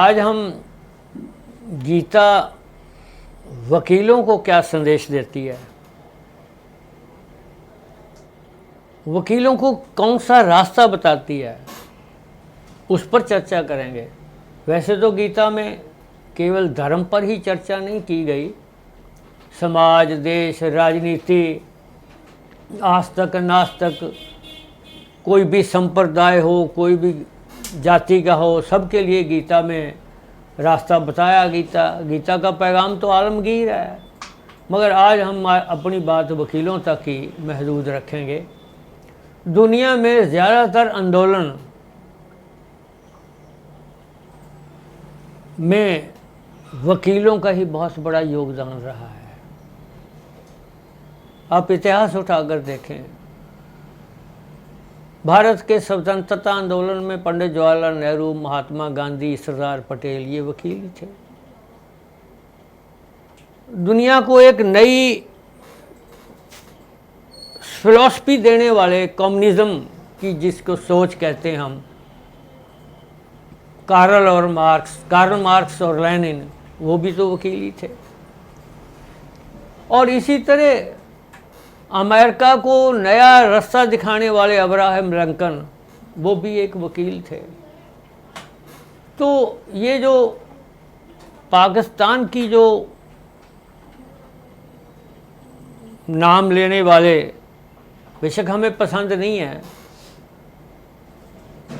आज हम गीता वकीलों को क्या संदेश देती है, वकीलों को कौन सा रास्ता बताती है, उस पर चर्चा करेंगे। वैसे तो गीता में केवल धर्म पर ही चर्चा नहीं की गई, समाज, देश, राजनीति, आस्तिक नास्तिक, कोई भी संप्रदाय हो, कोई भी जाति का हो, सबके लिए गीता में रास्ता बताया। गीता का पैगाम तो आलमगीर है, मगर आज हम अपनी बात वकीलों तक ही महदूद रखेंगे। दुनिया में ज़्यादातर आंदोलन में वकीलों का ही बहुत बड़ा योगदान रहा है। आप इतिहास उठाकर देखें, भारत के स्वतंत्रता आंदोलन में पंडित जवाहरलाल नेहरू, महात्मा गांधी, सरदार पटेल ये वकील थे। दुनिया को एक नई फिलॉसफी देने वाले कम्युनिज्म की, जिसको सोच कहते हैं हम, कार्ल मार्क्स और लेनिन, वो भी तो वकील ही थे। और इसी तरह अमेरिका को नया रास्ता दिखाने वाले अब्राहम लिंकन, वो भी एक वकील थे। तो ये जो पाकिस्तान की जो नाम लेने वाले, बेशक हमें पसंद नहीं है,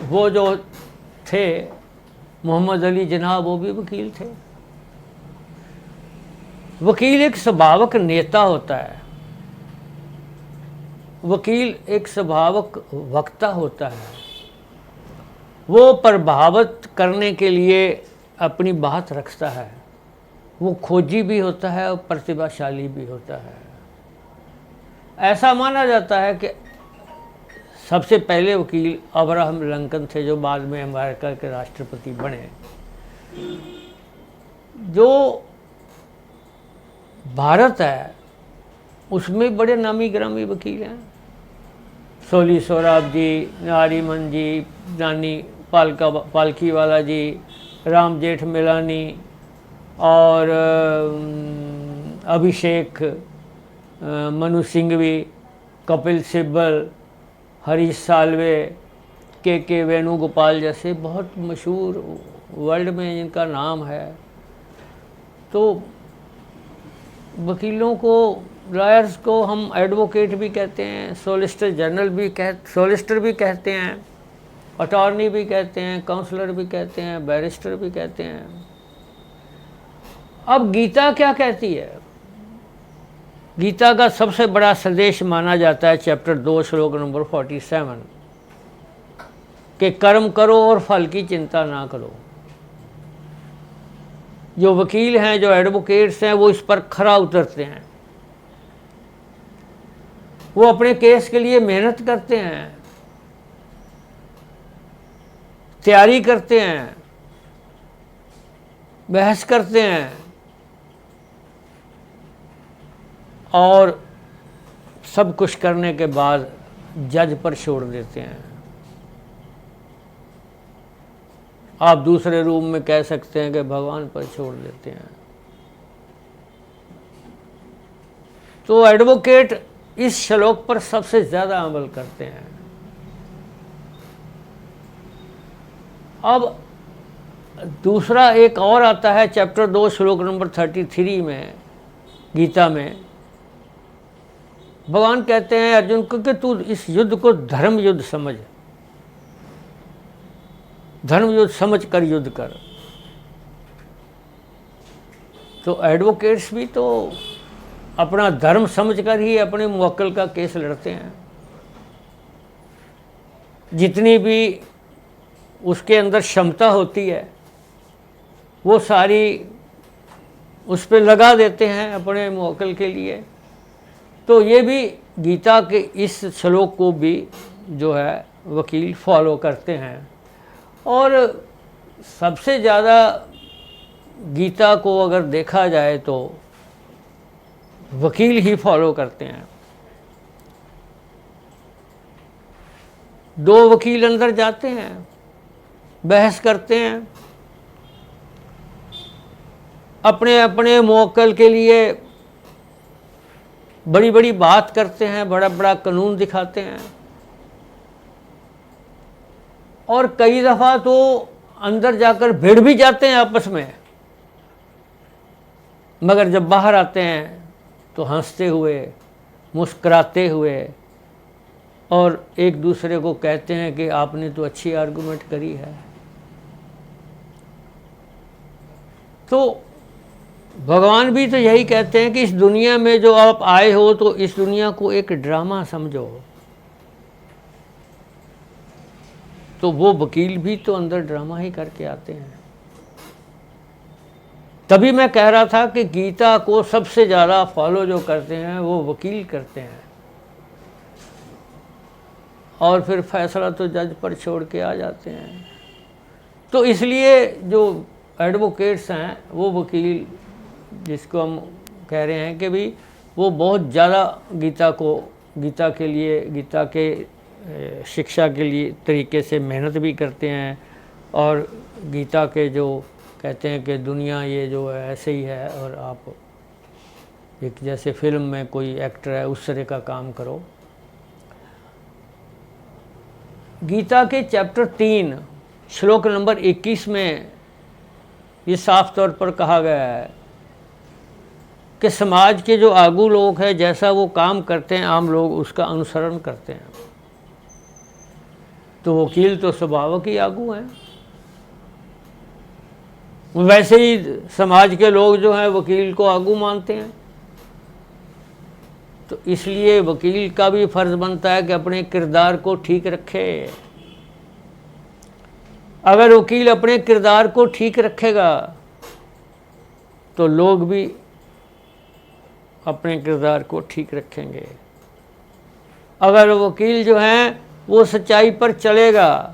वो जो थे मोहम्मद अली जिन्ना, वो भी वकील थे। वकील एक स्वभावक नेता होता है, वकील एक स्वभावक वक्ता होता है। वो प्रभावित करने के लिए अपनी बात रखता है, वो खोजी भी होता है और प्रतिभाशाली भी होता है। ऐसा माना जाता है कि सबसे पहले वकील अब्राहम लिंकन थे, जो बाद में अमेरिका के राष्ट्रपति बने। जो भारत है उसमें बड़े नामी गिरामी वकील हैं, सोली सोराब जी, नारीमन जी, नानी पालकी वाला जी, राम जेठ मिलानी और अभिषेक मनु सिंघवी, कपिल सिब्बल, हरीश साल्वे, के वेणुगोपाल जैसे बहुत मशहूर वर्ल्ड में जिनका नाम है। तो वकीलों को, लॉयर्स को हम एडवोकेट भी कहते हैं, सोलिसिटर जनरल भी सोलिसिटर भी कहते हैं, अटॉर्नी भी कहते हैं, काउंसलर भी कहते हैं, बैरिस्टर भी कहते हैं। अब गीता क्या कहती है? गीता का सबसे बड़ा संदेश माना जाता है चैप्टर 2 श्लोक नंबर 47 कि कर्म करो और फल की चिंता ना करो। जो वकील हैं, जो एडवोकेट्स हैं, वो इस पर खरा उतरते हैं। वो अपने केस के लिए मेहनत करते हैं, तैयारी करते हैं, बहस करते हैं और सब कुछ करने के बाद जज पर छोड़ देते हैं। आप दूसरे रूम में कह सकते हैं कि भगवान पर छोड़ देते हैं। तो एडवोकेट इस श्लोक पर सबसे ज़्यादा अमल करते हैं। अब दूसरा एक और आता है चैप्टर 2 श्लोक नंबर 33 में गीता में। भगवान कहते हैं अर्जुन को कि तू इस युद्ध को धर्म युद्ध समझ, धर्म युद्ध समझ कर युद्ध कर। तो एडवोकेट्स भी तो अपना धर्म समझकर ही अपने मुवक्किल का केस लड़ते हैं। जितनी भी उसके अंदर क्षमता होती है वो सारी उस पर लगा देते हैं अपने मुवक्किल के लिए। तो ये भी गीता के इस श्लोक को भी जो है वकील फॉलो करते हैं। और सबसे ज़्यादा गीता को अगर देखा जाए तो वकील ही फॉलो करते हैं। 2 वकील अंदर जाते हैं, बहस करते हैं, अपने अपने मुवक्किल के लिए बड़ी बड़ी बात करते हैं, बड़ा बड़ा कानून दिखाते हैं, और कई दफ़ा तो अंदर जाकर भिड़ भी जाते हैं आपस में, मगर जब बाहर आते हैं तो हंसते हुए, मुस्कुराते हुए, और एक दूसरे को कहते हैं कि आपने तो अच्छी आर्गुमेंट करी है। तो भगवान भी तो यही कहते हैं कि इस दुनिया में जो आप आए हो तो इस दुनिया को एक ड्रामा समझो। तो वो वकील भी तो अंदर ड्रामा ही करके आते हैं। तभी मैं कह रहा था कि गीता को सबसे ज़्यादा फॉलो जो करते हैं वो वकील करते हैं, और फिर फैसला तो जज पर छोड़ के आ जाते हैं। तो इसलिए जो एडवोकेट्स हैं, वो वकील जिसको हम कह रहे हैं कि भाई वो बहुत ज़्यादा गीता के लिए, गीता के शिक्षा के लिए तरीके से मेहनत भी करते हैं, और गीता के जो कहते हैं कि दुनिया ये जो है ऐसे ही है, और आप एक जैसे फिल्म में कोई एक्टर है उस तरह का काम करो। गीता के चैप्टर 3 श्लोक नंबर 21 में ये साफ तौर पर कहा गया है कि समाज के जो आगू लोग हैं, जैसा वो काम करते हैं आम लोग उसका अनुसरण करते हैं। तो वकील तो स्वभावक ही आगू हैं, वैसे ही समाज के लोग जो हैं वकील को आगू मानते हैं। तो इसलिए वकील का भी फर्ज बनता है कि अपने किरदार को ठीक रखे। अगर वकील अपने किरदार को ठीक रखेगा तो लोग भी अपने किरदार को ठीक रखेंगे। अगर वकील जो हैं वो सच्चाई पर चलेगा,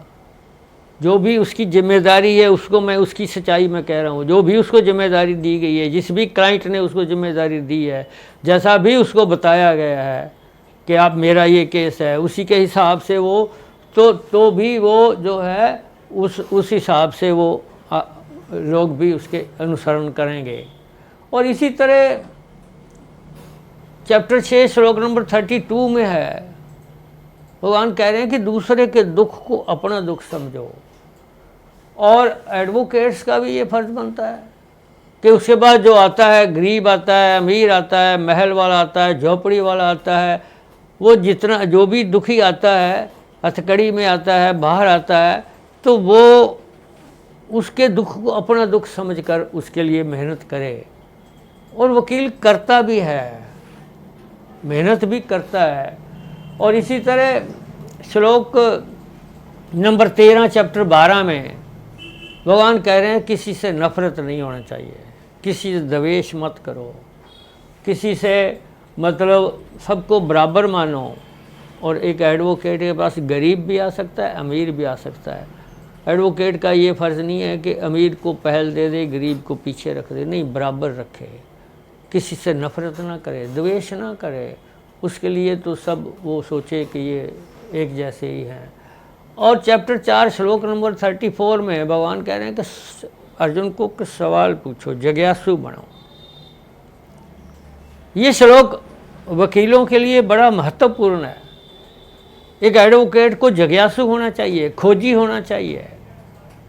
जो भी उसकी जिम्मेदारी है उसको, मैं उसकी सच्चाई में कह रहा हूँ, जो भी उसको जिम्मेदारी दी गई है, जिस भी क्लाइंट ने उसको जिम्मेदारी दी है, जैसा भी उसको बताया गया है कि आप मेरा ये केस है, उसी के हिसाब से वो तो भी वो जो है उस हिसाब से वो लोग भी उसके अनुसरण करेंगे। और इसी तरह चैप्टर 6 श्लोक नंबर 32 में है, भगवान कह रहे हैं कि दूसरे के दुख को अपना दुख समझो। और एडवोकेट्स का भी ये फर्ज बनता है कि उसके बाद जो आता है, गरीब आता है, अमीर आता है, महल वाला आता है, झोपड़ी वाला आता है, वो जितना जो भी दुखी आता है, हथकड़ी में आता है, बाहर आता है, तो वो उसके दुख को अपना दुख समझकर उसके लिए मेहनत करे। और वकील करता भी है, मेहनत भी करता है। और इसी तरह श्लोक नंबर 13 चैप्टर 12 में भगवान कह रहे हैं किसी से नफरत नहीं होना चाहिए, किसी से द्वेष मत करो, किसी से मतलब सबको बराबर मानो। और एक एडवोकेट के पास गरीब भी आ सकता है, अमीर भी आ सकता है। एडवोकेट का ये फ़र्ज़ नहीं है कि अमीर को पहल दे दे, गरीब को पीछे रख दे, नहीं, बराबर रखे, किसी से नफरत ना करे, द्वेष ना करे। उसके लिए तो सब वो सोचे कि ये एक जैसे ही हैं। और चैप्टर 4 श्लोक नंबर 34 में भगवान कह रहे हैं कि अर्जुन को कुछ सवाल पूछो, जिज्ञासु बनो। ये श्लोक वकीलों के लिए बड़ा महत्वपूर्ण है। एक एडवोकेट को जिज्ञासु होना चाहिए, खोजी होना चाहिए,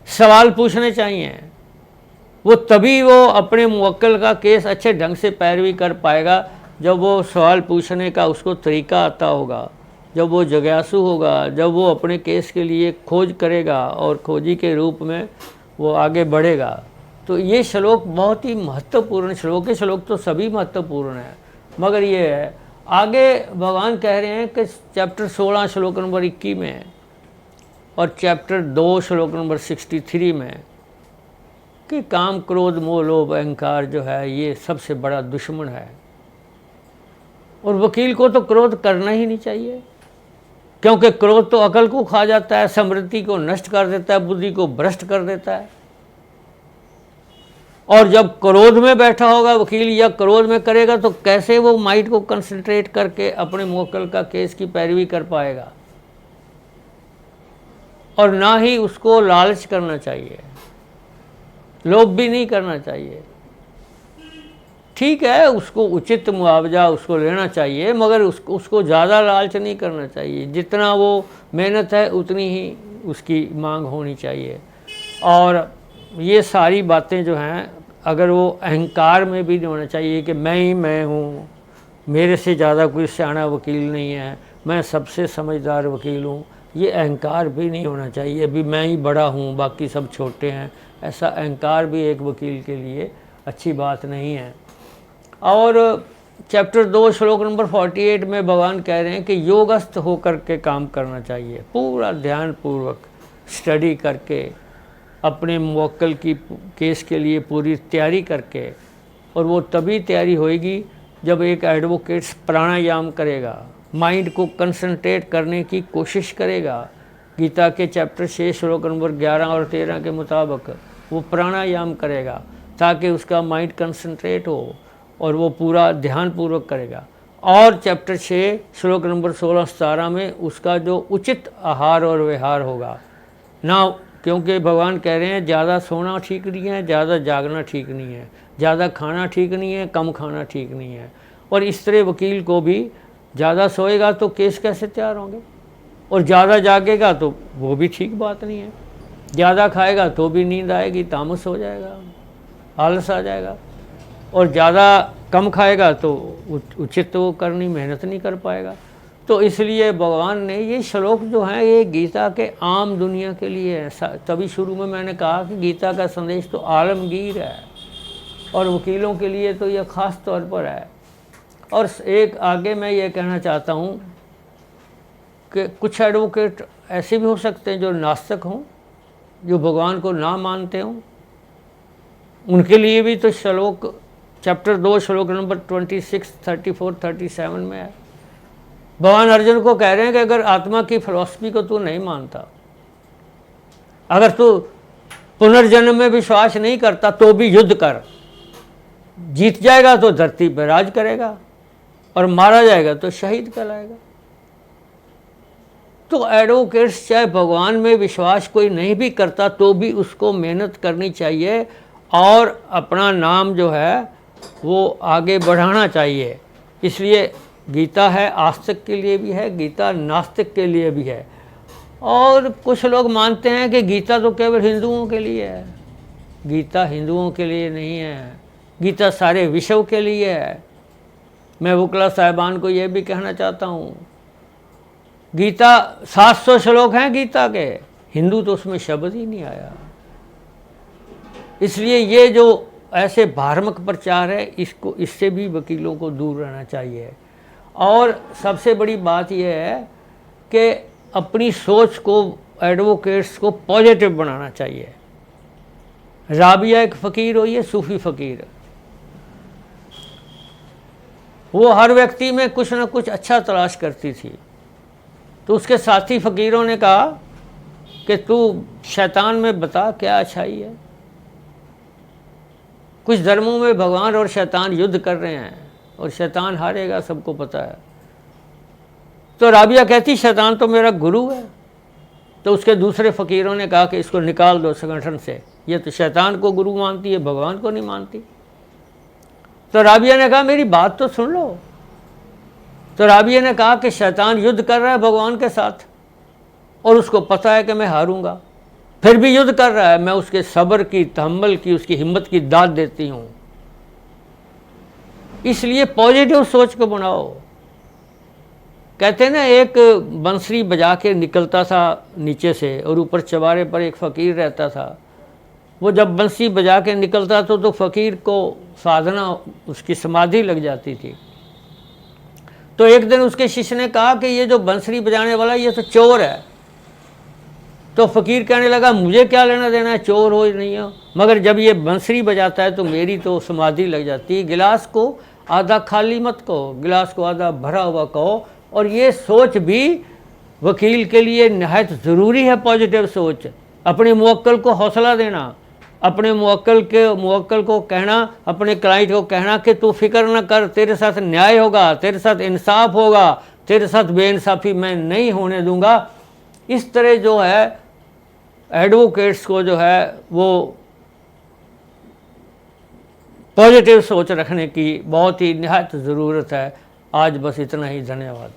सवाल पूछने चाहिए। वो तभी वो अपने मुवक्किल का केस अच्छे ढंग से पैरवी कर पाएगा जब वो सवाल पूछने का उसको तरीका आता होगा, जब वो जिज्ञासु होगा, जब वो अपने केस के लिए खोज करेगा और खोजी के रूप में वो आगे बढ़ेगा। तो ये श्लोक बहुत ही महत्वपूर्ण श्लोक है। श्लोक तो सभी महत्वपूर्ण है, मगर ये है आगे भगवान कह रहे हैं कि चैप्टर 16 श्लोक नंबर 21 में और चैप्टर 2 श्लोक नंबर 63 में कि काम क्रोध मोह लोभ अहंकार जो है ये सबसे बड़ा दुश्मन है। और वकील को तो क्रोध करना ही नहीं चाहिए, क्योंकि क्रोध तो अकल को खा जाता है, स्मृति को नष्ट कर देता है, बुद्धि को भ्रष्ट कर देता है। और जब क्रोध में बैठा होगा वकील या क्रोध में करेगा तो कैसे वो माइंड को कंसंट्रेट करके अपने मुवक्किल का केस की पैरवी कर पाएगा। और ना ही उसको लालच करना चाहिए, लोभ भी नहीं करना चाहिए। ठीक है, उसको उचित मुआवजा उसको लेना चाहिए, मगर उसको ज़्यादा लालच नहीं करना चाहिए। जितना वो मेहनत है उतनी ही उसकी मांग होनी चाहिए। और ये सारी बातें जो हैं, अगर वो अहंकार में भी नहीं होना चाहिए कि मैं ही मैं हूँ, मेरे से ज़्यादा कोई सियाना वकील नहीं है, मैं सबसे समझदार वकील हूँ, ये अहंकार भी नहीं होना चाहिए। अभी मैं ही बड़ा हूँ, बाकी सब छोटे हैं, ऐसा अहंकार भी एक वकील के लिए अच्छी बात नहीं है। और चैप्टर 2 श्लोक नंबर 48 में भगवान कह रहे हैं कि योगस्थ होकर के काम करना चाहिए, पूरा ध्यान पूर्वक स्टडी करके, अपने मुवक्किल की केस के लिए पूरी तैयारी करके। और वो तभी तैयारी होएगी जब एक एडवोकेट्स प्राणायाम करेगा, माइंड को कंसंट्रेट करने की कोशिश करेगा। गीता के चैप्टर 6 श्लोक नंबर 11 और 13 के मुताबिक वो प्राणायाम करेगा ताकि उसका माइंड कंसंट्रेट हो और वो पूरा ध्यानपूर्वक करेगा। और चैप्टर 6 श्लोक नंबर 16-17 में उसका जो उचित आहार और व्यवहार होगा ना, क्योंकि भगवान कह रहे हैं ज़्यादा सोना ठीक नहीं है, ज़्यादा जागना ठीक नहीं है, ज़्यादा खाना ठीक नहीं है, कम खाना ठीक नहीं है। और इस तरह वकील को भी ज़्यादा सोएगा तो केस कैसे तैयार होंगे, और ज़्यादा जागेगा तो वो भी ठीक बात नहीं है। ज़्यादा खाएगा तो भी नींद आएगी, तामस हो जाएगा, आलस आ जाएगा, और ज़्यादा कम खाएगा तो उचित वो करनी मेहनत नहीं कर पाएगा। तो इसलिए भगवान ने ये श्लोक जो हैं ये गीता के आम दुनिया के लिए है। तभी शुरू में मैंने कहा कि गीता का संदेश तो आलमगीर है और वकीलों के लिए तो यह ख़ास तौर पर है। और एक आगे मैं ये कहना चाहता हूँ कि कुछ एडवोकेट ऐसे भी हो सकते हैं जो नास्तिक हों, जो भगवान को ना मानते हों, उनके लिए भी तो श्लोक चैप्टर 2 श्लोक नंबर 26, 34, 37 में है। भगवान अर्जुन को कह रहे हैं कि अगर आत्मा की फिलॉसफी को तू नहीं मानता, अगर तू पुनर्जन्म में विश्वास नहीं करता तो भी युद्ध कर, जीत जाएगा तो धरती पर राज करेगा और मारा जाएगा तो शहीद कहलाएगा। तो एडवोकेट्स चाहे भगवान में विश्वास कोई नहीं भी करता तो भी उसको मेहनत करनी चाहिए और अपना नाम जो है वो आगे बढ़ाना चाहिए। इसलिए गीता है आस्तिक के लिए भी है, गीता नास्तिक के लिए भी है। और कुछ लोग मानते हैं कि गीता तो केवल हिंदुओं के लिए है। गीता हिंदुओं के लिए नहीं है, गीता सारे विश्व के लिए है। मैं वकला साहिबान को यह भी कहना चाहता हूँ, गीता 700 श्लोक हैं गीता के, हिंदू तो उसमें शब्द ही नहीं आया। इसलिए ये जो ऐसे धार्मिक प्रचार है इससे भी वकीलों को दूर रहना चाहिए। और सबसे बड़ी बात यह है कि अपनी सोच को एडवोकेट्स को पॉजिटिव बनाना चाहिए। राबिया एक फ़कीर हुई है, सूफ़ी फ़कीर, वो हर व्यक्ति में कुछ ना कुछ अच्छा तलाश करती थी। तो उसके साथी फ़कीरों ने कहा कि तू शैतान में बता क्या अच्छाई है। कुछ धर्मों में भगवान और शैतान युद्ध कर रहे हैं और शैतान हारेगा, सबको पता है। तो राबिया कहती शैतान तो मेरा गुरु है। तो उसके दूसरे फ़कीरों ने कहा कि इसको निकाल दो संगठन से, ये तो शैतान को गुरु मानती है, भगवान को नहीं मानती। तो राबिया ने कहा मेरी बात तो सुन लो। तो राबिया ने कहा कि शैतान युद्ध कर रहा है भगवान के साथ और उसको पता है कि मैं हारूंगा, फिर भी युद्ध कर रहा है। मैं उसके सब्र की, तहम्मुल की, उसकी हिम्मत की दाद देती हूँ। इसलिए पॉजिटिव सोच को बनाओ। कहते हैं ना, एक बंसरी बजा के निकलता था नीचे से और ऊपर चवारे पर एक फ़कीर रहता था। वो जब बंसी बजा के निकलता तो फ़कीर को साधना, उसकी समाधि लग जाती थी। तो एक दिन उसके शिष्य ने कहा कि ये जो बंसरी बजाने वाला ये तो चोर है। तो फ़कीर कहने लगा मुझे क्या लेना देना है, चोर हो नहीं हो, मगर जब ये बंसरी बजाता है तो मेरी तो समाधि लग जाती है। गिलास को आधा खाली मत कहो, गिलास को आधा भरा हुआ कहो। और ये सोच भी वकील के लिए निहायत ज़रूरी है, पॉजिटिव सोच। अपने मुवक्किल को हौसला देना, अपने मुवक्किल को कहना, अपने क्लाइंट को कहना कि तू फिक्र न कर, तेरे साथ न्याय होगा, तेरे साथ इंसाफ होगा, तेरे साथ बेइंसाफ़ी मैं नहीं होने दूंगा। इस तरह जो है एडवोकेट्स को जो है वो पॉजिटिव सोच रखने की बहुत ही निहायत ज़रूरत है। आज बस इतना ही, धन्यवाद।